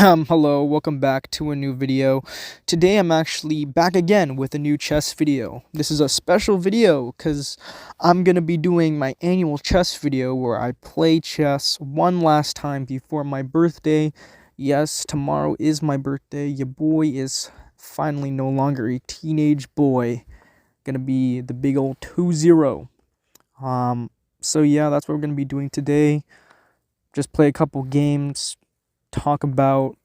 Hello, welcome back to a new video. Today I'm actually back again with a new chess video. This is a special video because I'm gonna be doing my annual chess video where I play chess one last time before my birthday. Yes, tomorrow is my birthday. Your boy is finally no longer a teenage boy. Gonna be the big old 2-0. So yeah, that's what we're gonna be doing today. Just play a couple games, talk about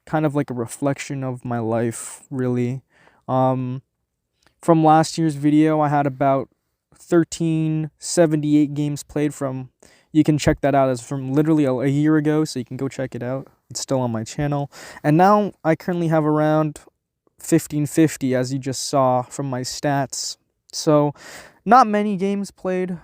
kind of like a reflection of my life, really. Um, from last year's video, I had about 1378 games played from. You can check that out as from literally a year ago, so you can go check it out. It's still on my channel. And now I currently have around 1550, as you just saw from my stats. So, not many games played,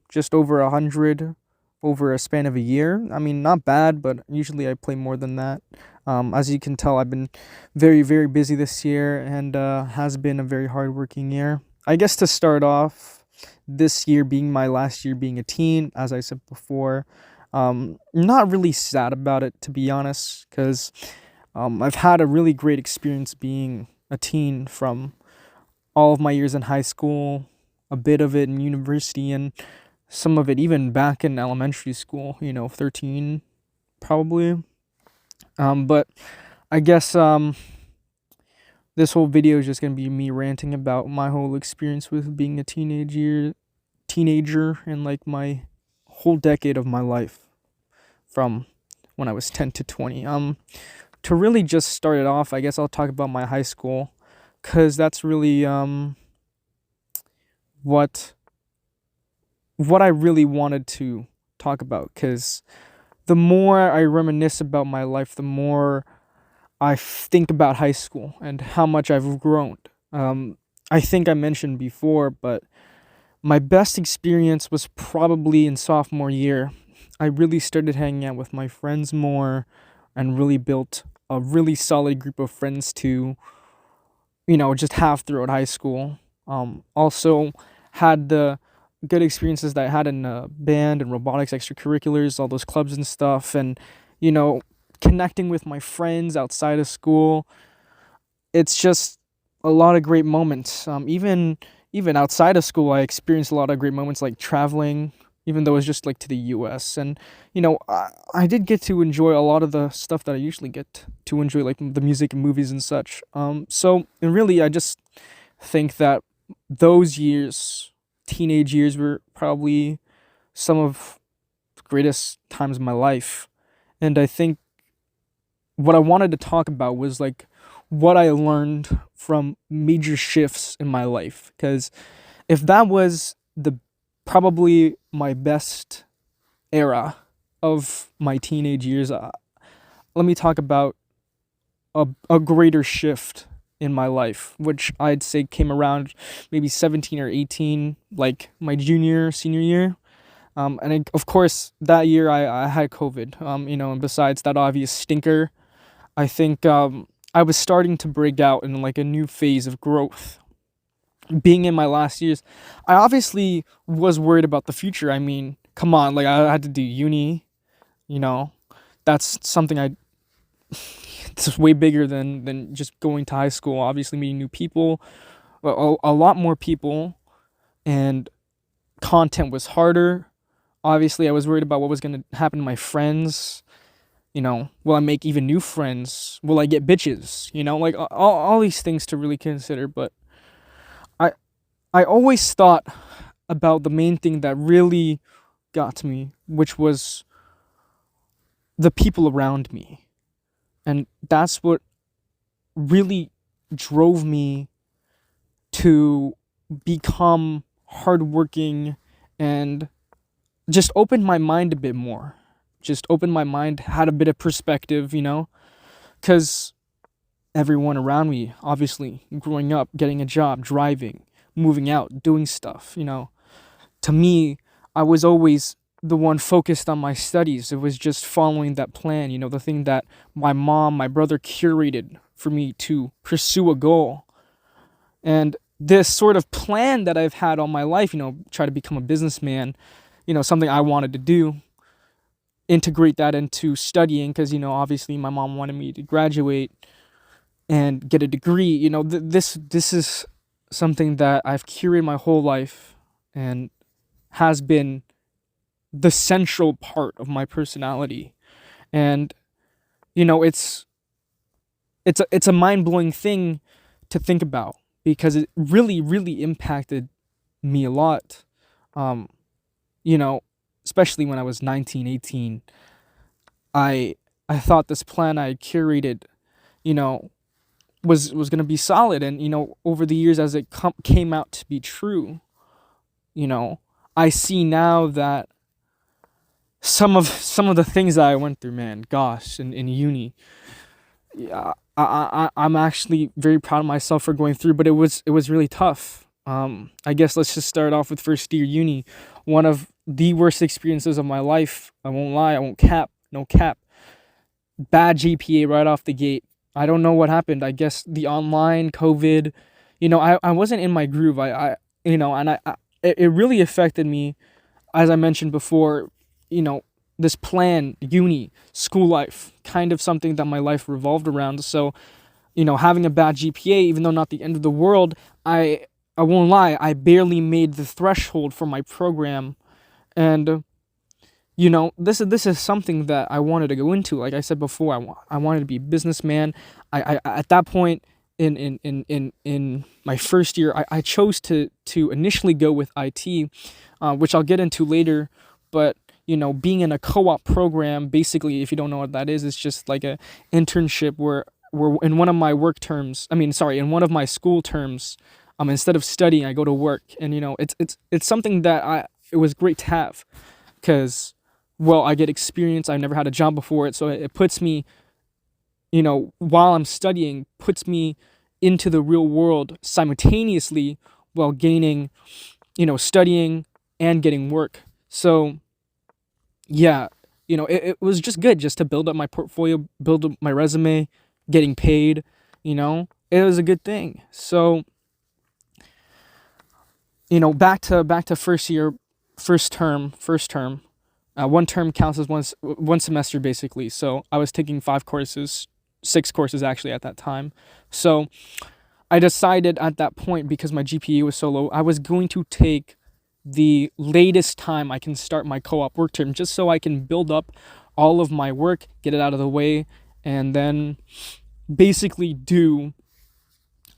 just over 100 over a span of a year. I mean, not bad, but usually I play more than that. As you can tell, I've been very, very busy this year and has been a very hardworking year. I guess to start off, this year being my last year being a teen, as I said before, not really sad about it, to be honest, because I've had a really great experience being a teen from all of my years in high school, a bit of it in university, and some of it even back in elementary school, 13 probably. But I guess this whole video is just gonna be me ranting about my whole experience with being a teenager and like my whole decade of my life from when I was 10 to 20. To really just start it off, I guess I'll talk about my high school, cause that's really what I really wanted to talk about, because the more I reminisce about my life, the more I think about high school and how much I've grown. I think I mentioned before, but my best experience was probably in sophomore year. I really started hanging out with my friends more and really built a really solid group of friends to, just have throughout high school. Also had the good experiences that I had in band and robotics extracurriculars, all those clubs and stuff, and you know, connecting with my friends outside of school. It's just a lot of great moments. Even outside of school, I experienced a lot of great moments, like traveling, even though it was just like to the U.S. And I did get to enjoy a lot of the stuff that I usually get to enjoy, like the music and movies and such. And really, I just think that those years, teenage years, were probably some of the greatest times of my life. And I think what I wanted to talk about was like what I learned from major shifts in my life. Because if that was the probably my best era of my teenage years, let me talk about a greater shift in my life, which I'd say came around maybe 17 or 18, like my junior, senior year. Of course, that year I had COVID, and besides that obvious stinker, I think I was starting to break out in like a new phase of growth. Being in my last years, I obviously was worried about the future. I mean, come on, like I had to do uni, you know, that's something it's way bigger than just going to high school. Obviously, meeting new people, a lot more people, and content was harder. Obviously, I was worried about what was going to happen to my friends. Will I make even new friends? Will I get bitches? Like all these things to really consider. But I I always thought about the main thing that really got to me, which was the people around me. And that's what really drove me to become hardworking and just open my mind a bit more. Just open my mind, had a bit of perspective, because everyone around me, obviously, growing up, getting a job, driving, moving out, doing stuff, to me, I was always the one focused on my studies. It was just following that plan, the thing that my mom, my brother curated for me to pursue a goal. And this sort of plan that I've had all my life, try to become a businessman, something I wanted to do. integrate that into studying because, obviously my mom wanted me to graduate and get a degree. This is something that I've curated my whole life and has been the central part of my personality. And it's a mind-blowing thing to think about because it really really impacted me a lot. Um you know Especially when I was 19, 18, I I thought this plan I had curated, you know, was going to be solid, and over the years as it came out to be true, you know, I see now that some of the things that I went through, man, gosh, in uni, yeah, I'm actually very proud of myself for going through, but it was really tough. I guess let's just start off with first year uni, one of the worst experiences of my life. I won't lie, I won't cap, no cap. Bad GPA right off the gate. I don't know what happened. I guess the online COVID, I wasn't in my groove. And it really affected me, as I mentioned before, you know, this plan, uni, school life, kind of something that my life revolved around. So, having a bad GPA, even though not the end of the world, I won't lie, I barely made the threshold for my program. And this is something that I wanted to go into. Like I said before, I wanted to be a businessman. At that point in my first year, I chose to initially go with IT, which I'll get into later. But being in a co-op program, basically, if you don't know what that is, it's just like a internship where in one of my work terms, I mean, sorry, in one of my school terms, instead of studying, I go to work, and it's something that it was great to have, because, well, I get experience. I've never had a job before it, so it puts me, while I'm studying, puts me into the real world simultaneously while gaining, studying and getting work. So yeah, it was just good just to build up my portfolio, build up my resume, getting paid, it was a good thing. So, back to first year, first term. One term counts as one semester basically. So I was taking 5 courses, 6 courses actually at that time. So I decided at that point, because my GPA was so low, I was going to take the latest time I can start my co-op work term, just so I can build up all of my work, get it out of the way, and then basically do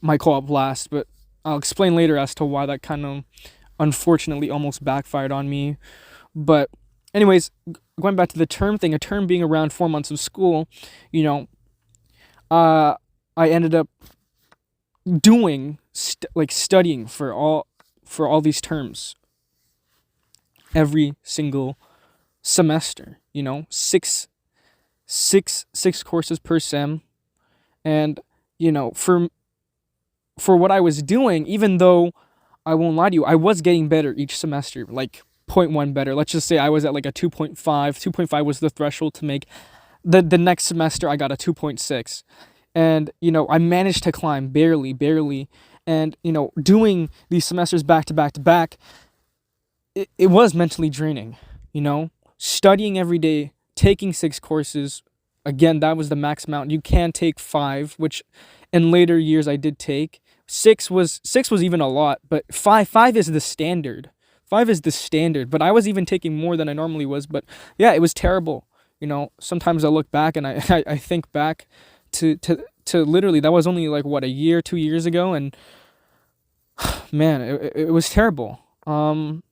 my co-op last. But I'll explain later as to why that kind of unfortunately almost backfired on me. But anyways, going back to the term thing, a term being around 4 months of school, you know, I ended up doing studying for all these terms every single semester. Six courses per sem, and for what I was doing, even though I won't lie to you, I was getting better each semester, like zero point 0.1 better. Let's just say I was at like a 2.5. 2.5 was the threshold to make. The next semester I got a 2.6. And, I managed to climb barely. And, doing these semesters back to back to back, it was mentally draining, studying every day, taking 6 courses. Again, that was the max amount. You can take 5, which in later years I did take. Six was even a lot, but five is the standard. 5 is the standard, but I was even taking more than I normally was. But yeah, it was terrible. Sometimes I look back and I think back to literally, that was only like what, a year, 2 years ago, and man, it was terrible. And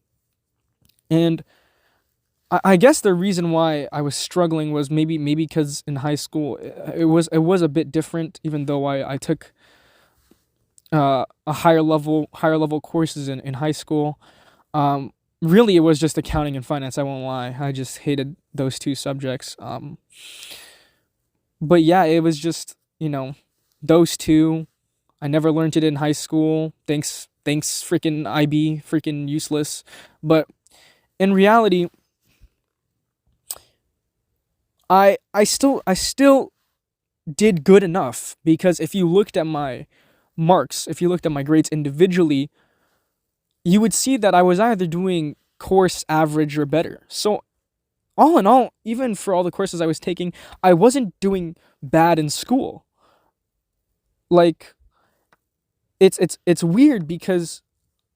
I guess the reason why I was struggling was maybe because in high school it was a bit different, even though I took a higher level courses in high school. Really, it was just accounting and finance. I won't lie. I just hated those two subjects. But yeah, it was just, those two. I never learned it in high school. Thanks, freaking IB, freaking useless. But in reality, I still did good enough, because if you looked at my marks, if you looked at my grades individually, you would see that I was either doing course average or better. So all in all, even for all the courses I was taking, I wasn't doing bad in school. Like, it's weird because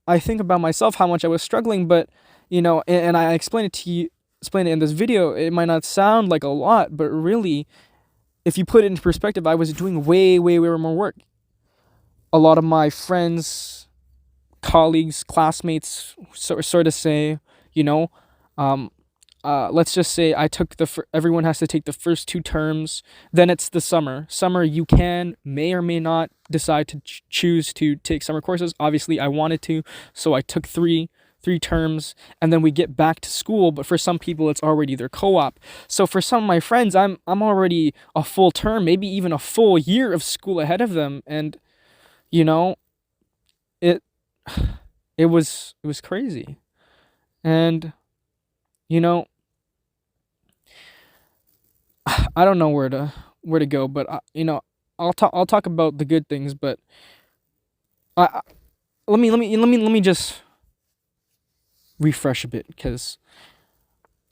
I think about myself how much I was struggling, but and I explained it to you, explained it in this video. It might not sound like a lot, but really, if you put it into perspective, I was doing way, way, way more work. A lot of my friends, colleagues, classmates, sort of say, you know, um, let's just say I took everyone has to take the first 2 terms. Then it's the summer. Summer, you may or may not decide to choose to take summer courses. Obviously, I wanted to, so I took three terms, and then we get back to school. But for some people, it's already their co-op. So for some of my friends, I'm already a full term, maybe even a full year of school ahead of them, and you know, it it was crazy. And you know, I don't know where to go, but I'll talk about the good things, but I let me just refresh a bit because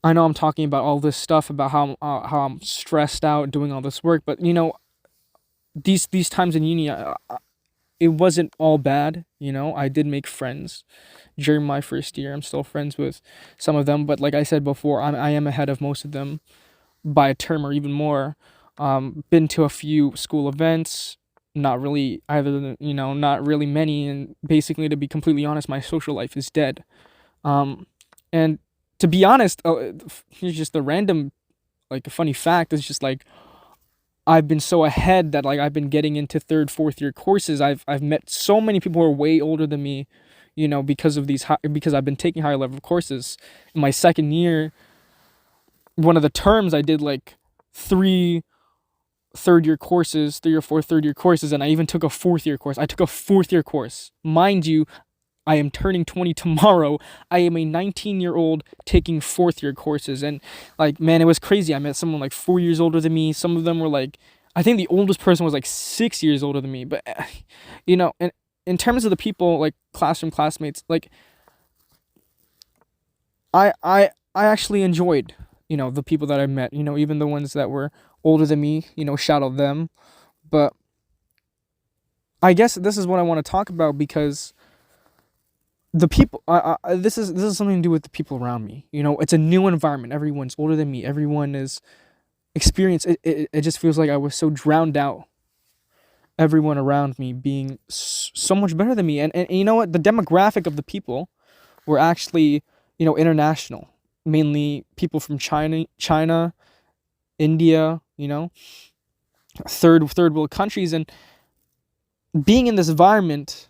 I know I'm talking about all this stuff about how I'm stressed out doing all this work, but these times in uni, it wasn't all bad. I did make friends during my first year. I'm still friends with some of them, but like I said before, I am ahead of most of them by a term or even more. Been to a few school events, not really either than not really many, and basically, to be completely honest, my social life is dead. Um, and to be honest, here's just a random, like, a funny fact. It's just like I've been so ahead that, like, I've been getting into third, fourth year courses. I've met so many people who are way older than me, because of because I've been taking higher level courses. In my second year, one of the terms I did like three three or four third year courses, and I even took a fourth year course. I took a fourth year course. Mind you, I am turning 20 tomorrow. I am a 19-year-old taking fourth year courses. And, like, man, it was crazy. I met someone like 4 years older than me. Some of them were like, I think the oldest person was like 6 years older than me. But, and in terms of the people, like, classroom classmates, like, I actually enjoyed, the people that I met, even the ones that were older than me, shout out them. But I guess this is what I want to talk about because the people, this is something to do with the people around me. It's a new environment. Everyone's older than me. Everyone is experienced. It just feels like I was so drowned out. Everyone around me being so much better than me. And you know what? The demographic of the people were actually, international. Mainly people from China, India, third world countries. And being in this environment,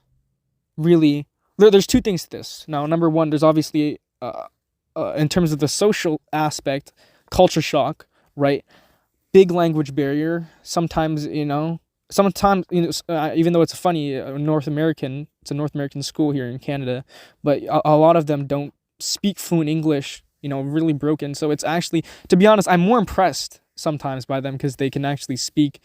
really, there's two things to this. Now, number one, there's obviously, in terms of the social aspect, culture shock, right? Big language barrier. Sometimes, even though it's funny, it's a North American school here in Canada, but a lot of them don't speak fluent English, really broken. So it's actually, to be honest, I'm more impressed sometimes by them because they can actually speak.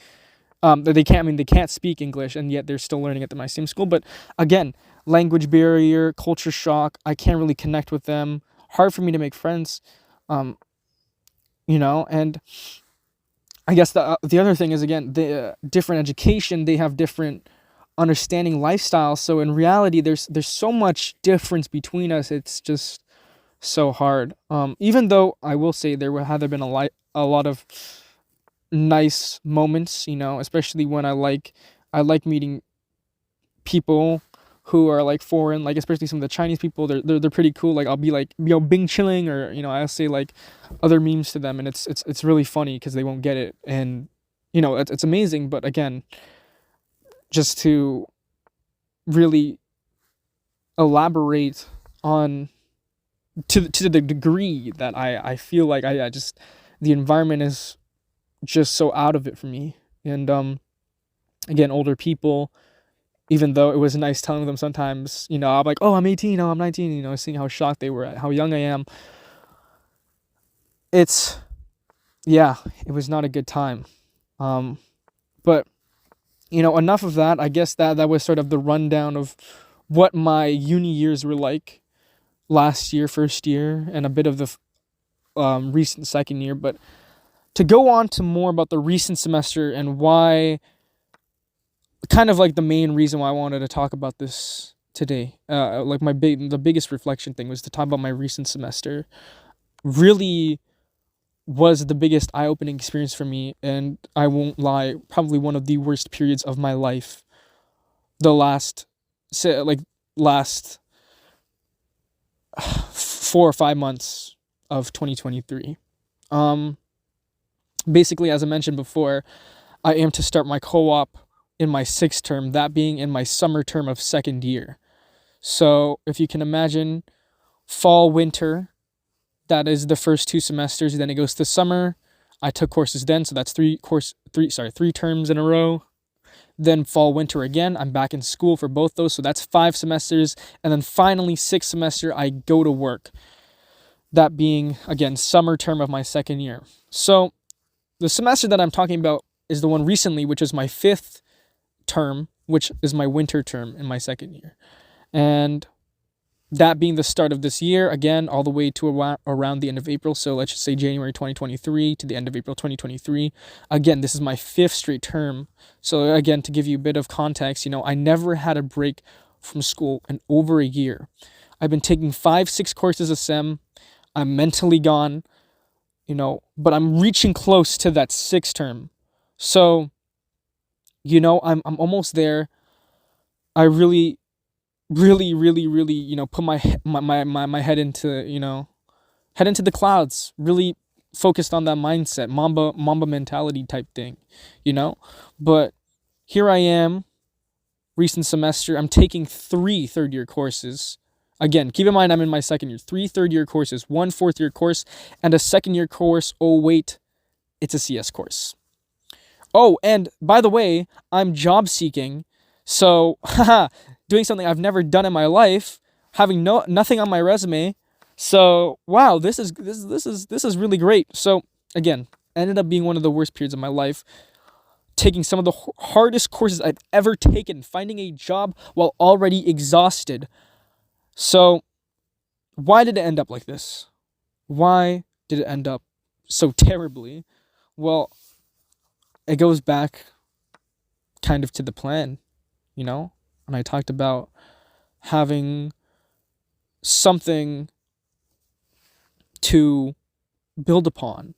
They can't speak English, and yet they're still learning at my same school. But again, language barrier, culture shock. I can't really connect with them. Hard for me to make friends. Um, and I guess the other thing is, again, the different education. They have different understanding lifestyles. So in reality, there's so much difference between us. It's just so hard. Even though I will say there been a lot of nice moments, especially when I like meeting people who are like foreign, like especially some of the Chinese people. They're pretty cool. Like, I'll be like, Bing chilling, or I'll say like other memes to them, and it's really funny because they won't get it, and it's amazing. But again, just to really elaborate on, to the degree that I feel like I just, the environment is just so out of it for me. And again, older people, even though it was nice telling them sometimes, I'm like, oh, I'm 18, oh, I'm 19, seeing how shocked they were at how young I am. It's, yeah, it was not a good time. But enough of that. I guess that was sort of the rundown of what my uni years were like last year, first year, and a bit of recent second year. But to go on to more about the recent semester and why, kind of like the main reason why I wanted to talk about this today, like the biggest reflection thing was to talk about my recent semester. Really was the biggest eye-opening experience for me, and I won't lie, probably one of the worst periods of my life. The last, say, like last 4 or 5 months of 2023. Um, Basically, as I mentioned before, I am to start my co-op in my sixth term, that being in my summer term of second year. So if you can imagine, fall, winter, that is the first 2 semesters. Then it goes to summer. I took courses then, so that's three terms in a row. Then fall, winter again. I'm back in school for both those, so that's 5 semesters. And then finally, sixth semester, I go to work. That being, again, summer term of my second year. So the semester that I'm talking about is the one recently, which is my fifth term, which is my winter term in my second year. And that being the start of this year, again, all the way to around the end of April. So let's just say January 2023 to the end of April 2023. Again, this is my fifth straight term. So again, to give you a bit of context, I never had a break from school in over a year. I've been taking 5-6 courses a sem. I'm mentally gone, but I'm reaching close to that sixth term. So, I'm almost there. I really, really, really, really, put my head into, head into the clouds, really focused on that mindset, Mamba mentality type thing, But here I am, recent semester, I'm taking 3 third-year courses. Again, keep in mind I'm in my second year. 3 third-year courses, 1 fourth-year course, and a second-year course. Oh, wait, it's a CS course. Oh, and by the way, I'm job seeking, so doing something I've never done in my life, having nothing on my resume. So wow, this is really great. So again, ended up being one of the worst periods of my life, taking some of the hardest courses I've ever taken, finding a job while already exhausted. So why did it end up like this? Why did it end up so terribly? Well, it goes back kind of to the plan, and I talked about having something to build upon,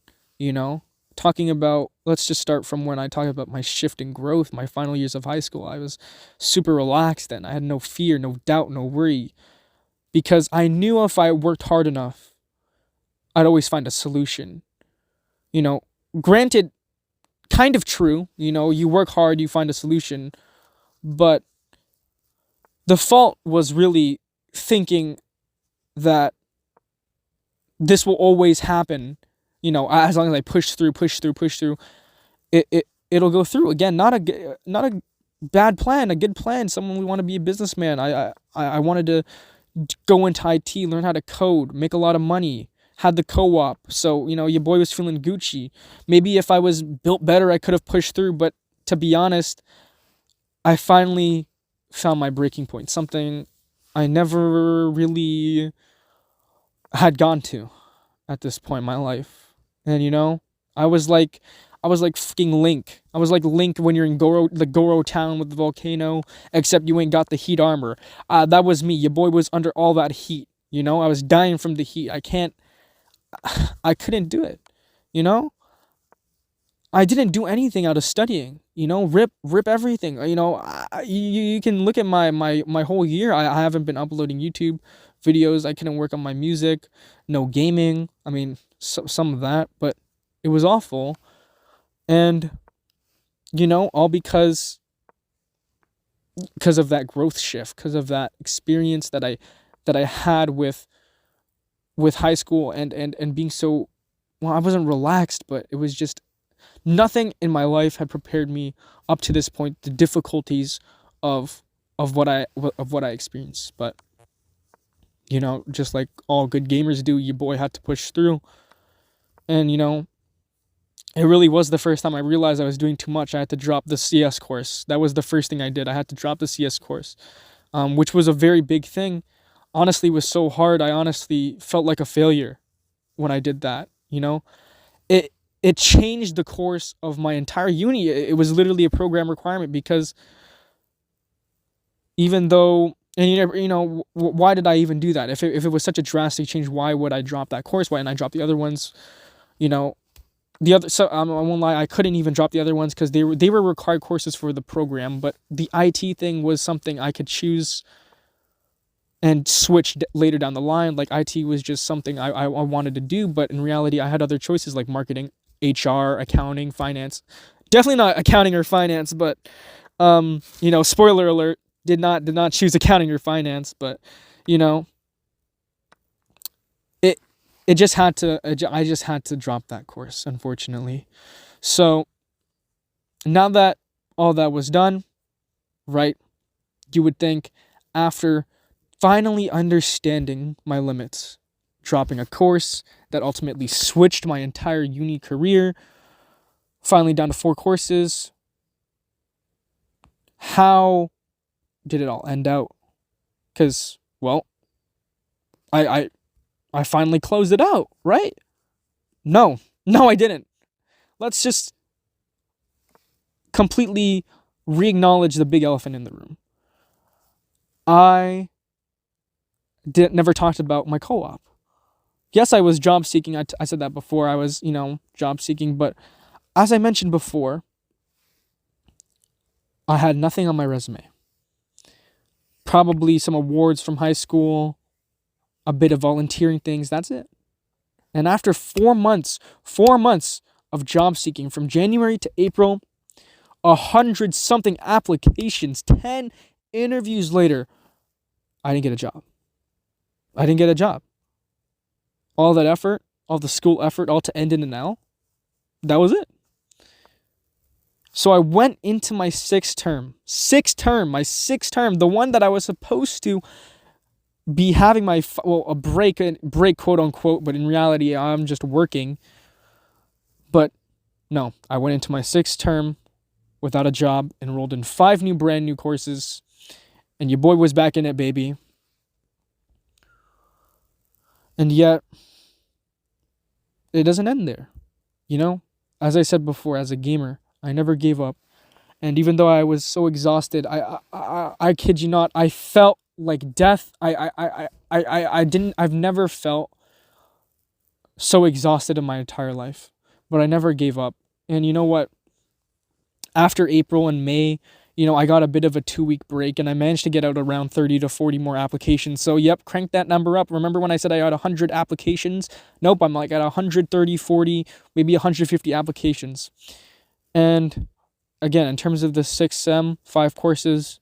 talking about, let's just start from when I talk about my shift in growth, my final years of high school. I was super relaxed then. I had no fear, no doubt, no worry, because I knew if I worked hard enough, I'd always find a solution. Granted, kind of true, you work hard, you find a solution, but the fault was really thinking that this will always happen, as long as I push through, it'll go through. Again, not a bad plan, a good plan. Someone, we want to be a businessman. I wanted to go into IT, learn how to code, make a lot of money, had the co-op. So, your boy was feeling Gucci. Maybe if I was built better, I could have pushed through. But to be honest, I finally found my breaking point, something I never really had gone to at this point in my life. And, I was like fucking Link. I was like Link when you're in the Goro town with the volcano, except you ain't got the heat armor. That was me. Your boy was under all that heat. I was dying from the heat. I couldn't do it. I didn't do anything out of studying. Rip everything. You can look at my whole year. I haven't been uploading YouTube videos. I couldn't work on my music. No gaming. I mean, some of that, but it was awful. And all because of that growth shift, because of that experience that I had with high school and being so, well, I wasn't relaxed, but it was just nothing in my life had prepared me up to this point, the difficulties of what I experienced. But just like all good gamers do, your boy had to push through. And it really was the first time I realized I was doing too much. I had to drop the CS course. That was the first thing I did. I had to drop the CS course, which was a very big thing. Honestly, it was so hard. I honestly felt like a failure. when I did that. It it changed the course of my entire uni. It was literally a program requirement because even though, and why did I even do that? If it was such a drastic change, why would I drop that course? Why didn't I drop the other ones? You know, the other, so I won't lie, I couldn't even drop the other ones because they were required courses for the program. But the IT thing was something I could choose and switch later down the line. Like IT was just something I wanted to do, but in reality, I had other choices like marketing, HR, accounting, finance. Definitely not accounting or finance, but spoiler alert, did not choose accounting or finance, but you know, it it just had to. I just had to drop that course, unfortunately. So now that all that was done, right? You would think after finally understanding my limits, dropping a course that ultimately switched my entire uni career, finally down to 4 courses, how did it all end out? Because, well, I, I I finally closed it out, right? No, no, I didn't. Let's just completely re-acknowledge the big elephant in the room. I never talked about my co-op. Yes, I was job seeking. I said that before. I was, job seeking. But as I mentioned before, I had nothing on my resume. Probably some awards from high school, a bit of volunteering things. That's it. And after 4 months of job seeking from January to April, 100 something applications, 10 interviews later, I didn't get a job. All that effort, all the school effort, all to end in an L. That was it. So I went into my sixth term, the one that I was supposed to be having a break, quote unquote, but in reality, I'm just working. But no, I went into my sixth term without a job, enrolled in 5 brand new courses, and your boy was back in it, baby. And yet, it doesn't end there. As I said before, as a gamer, I never gave up. And even though I was so exhausted, I kid you not, I felt like death. I've never felt so exhausted in my entire life, but I never gave up. And you know what? After April and May, I got a bit of a 2-week break and I managed to get out around 30 to 40 more applications. So, yep, crank that number up. Remember when I said I had 100 applications? Nope, I'm like at 130, 40, maybe 150 applications. And again, in terms of the 6th sem, 5 courses,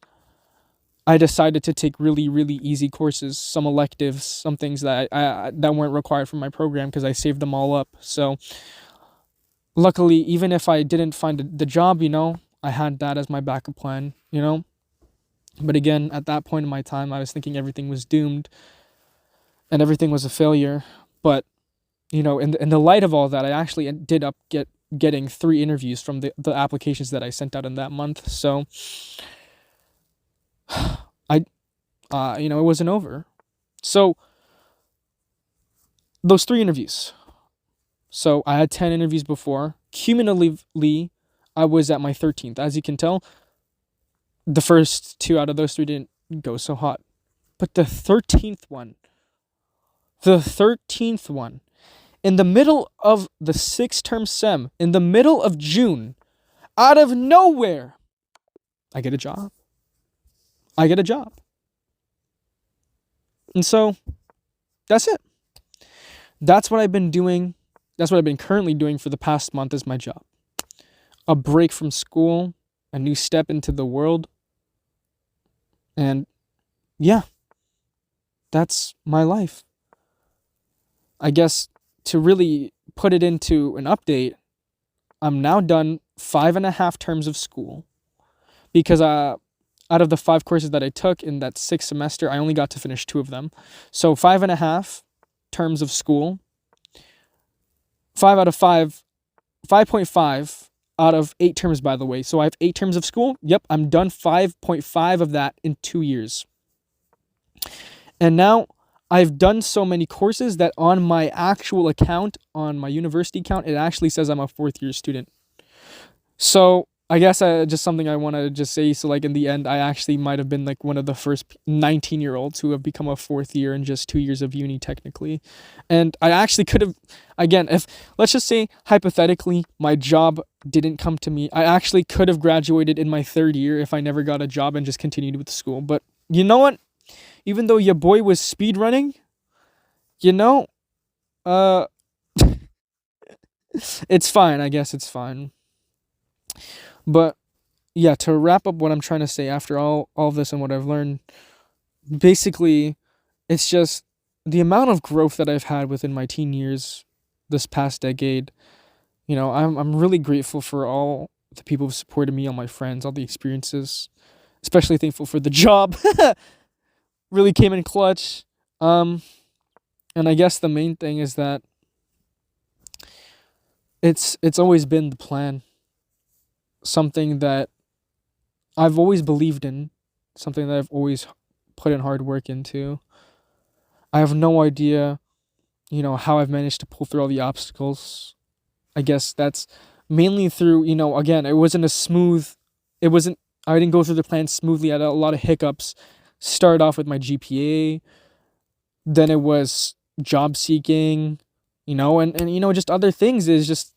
I decided to take really, really easy courses, some electives, some things that that weren't required for my program because I saved them all up. So luckily, even if I didn't find the job, I had that as my backup plan, But again, at that point in my time, I was thinking everything was doomed and everything was a failure. But, in the light of all that, I actually did getting 3 interviews from the applications that I sent out in that month. So it wasn't over. So those 3 interviews. So I had 10 interviews before. Cumulatively, I was at my 13th. As you can tell, the first 2 out of those 3 didn't go so hot. But the 13th one, in the middle of the 6th term sem, in the middle of June, out of nowhere, I get a job. And so, that's it. That's what I've been doing. That's what I've been currently doing for the past month is my job. A break from school, a new step into the world. And yeah, that's my life. I guess to really put it into an update, I'm now done 5.5 terms of school because out of the 5 courses that I took in that 6th semester, I only got to finish 2 of them. So 5.5 terms of school, 5.5 out of 8 terms, by the way. So I have 8 terms of school. Yep, I'm done 5.5 of that in 2 years. And now I've done so many courses that on my actual account, on my university account, it actually says I'm a fourth year student. So I guess just something I want to just say. So like in the end, I actually might have been like one of the first 19-year-olds who have become a fourth year in just 2 years of uni technically. And I actually could have, again, if let's just say hypothetically my job didn't come to me, I actually could have graduated in my third year if I never got a job and just continued with school. But you know what? Even though your boy was speed running, you know, uh, it's fine. I guess it's fine. But yeah, to wrap up what I'm trying to say after all of this and what I've learned, basically, it's just the amount of growth that I've had within my teen years this past decade. I'm really grateful for all the people who've supported me, all my friends, all the experiences. Especially thankful for the job. Really came in clutch. Um, and I guess the main thing is that it's always been the plan, something that I've always believed in, something that I've always put in hard work into. I have no idea, how I've managed to pull through all the obstacles. I guess that's mainly through, again, it wasn't, I didn't go through the plan smoothly. I had a lot of hiccups. Started off with my GPA, then it was job seeking, and just other things is just,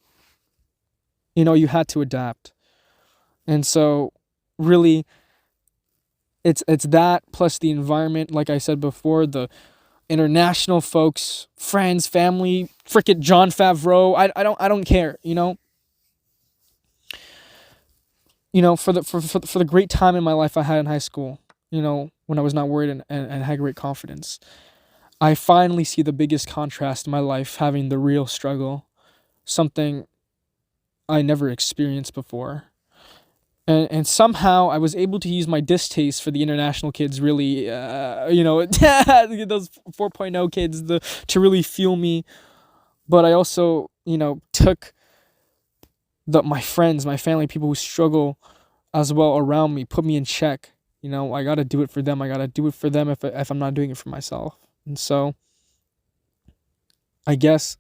you had to adapt. And so, really, it's that plus the environment, like I said before, the international folks, friends, family, frickin' Jon Favreau. I don't care, for the great time in my life I had in high school, when I was not worried and had great confidence. I finally see the biggest contrast in my life having the real struggle, something I never experienced before. And somehow I was able to use my distaste for the international kids really, those 4.0 kids, to really fuel me. But I also, took my friends, my family, people who struggle as well around me, put me in check. I got to do it for them. I got to do it for them if I'm not doing it for myself. And so I guess,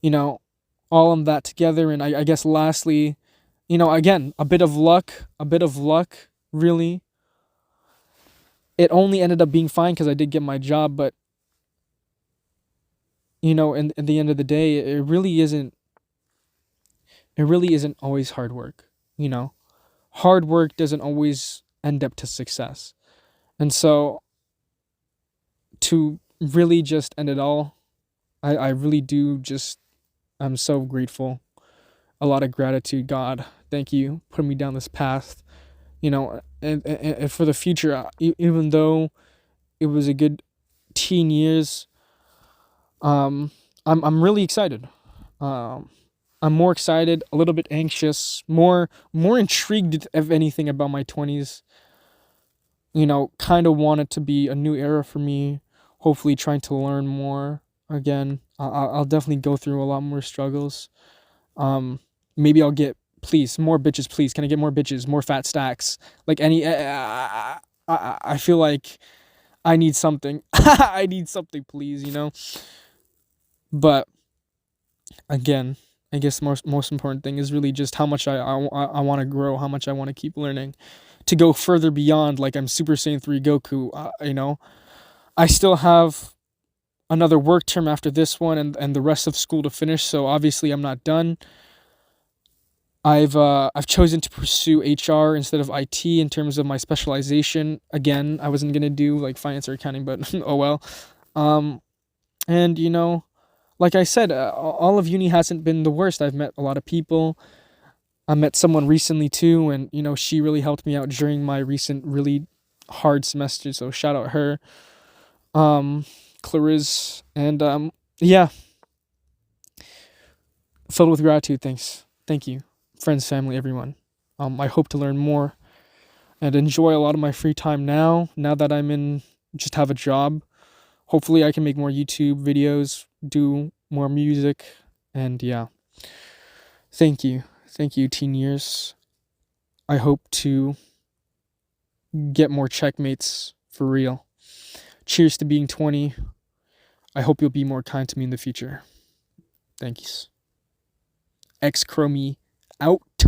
you know, all of that together. And I guess lastly, again, a bit of luck, really. It only ended up being fine because I did get my job, but, in the end of the day, it really isn't always hard work, you know? Hard work doesn't always end up to success. And so to really just end it all, I really do just, I'm so grateful. A lot of gratitude, God. Thank you for putting me down this path, and for the future, even though it was a good teen years, I'm really excited. Um, I'm more excited, a little bit anxious, more intrigued if anything about my 20s. Kind of want it to be a new era for me. Hopefully, trying to learn more again. I'll definitely go through a lot more struggles. Um, Maybe I'll get, please, more bitches. Please, can I get more bitches, more fat stacks? Like any, I feel like I need something. I need something, please. But again, I guess the most important thing is really just how much I want to grow, how much I want to keep learning, to go further beyond. Like I'm Super Saiyan 3 Goku. I still have another work term after this one and the rest of school to finish. So obviously I'm not done. I've chosen to pursue HR instead of IT in terms of my specialization. Again, I wasn't gonna do like finance or accounting, but oh well. Um, and like I said, all of uni hasn't been the worst. I've met a lot of people. I met someone recently too, and she really helped me out during my recent really hard semester. So shout out her, um, Clarice, and yeah, filled with gratitude. Thank you, friends, family, everyone. I hope to learn more and enjoy a lot of my free time now. Now that I'm in, just have a job. Hopefully, I can make more YouTube videos, do more music, and yeah. Thank you, teen years. I hope to get more checkmates for real. Cheers to being 20. I hope you'll be more kind to me in the future. Thanks. X Chromie out.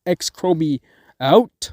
X Chromie out.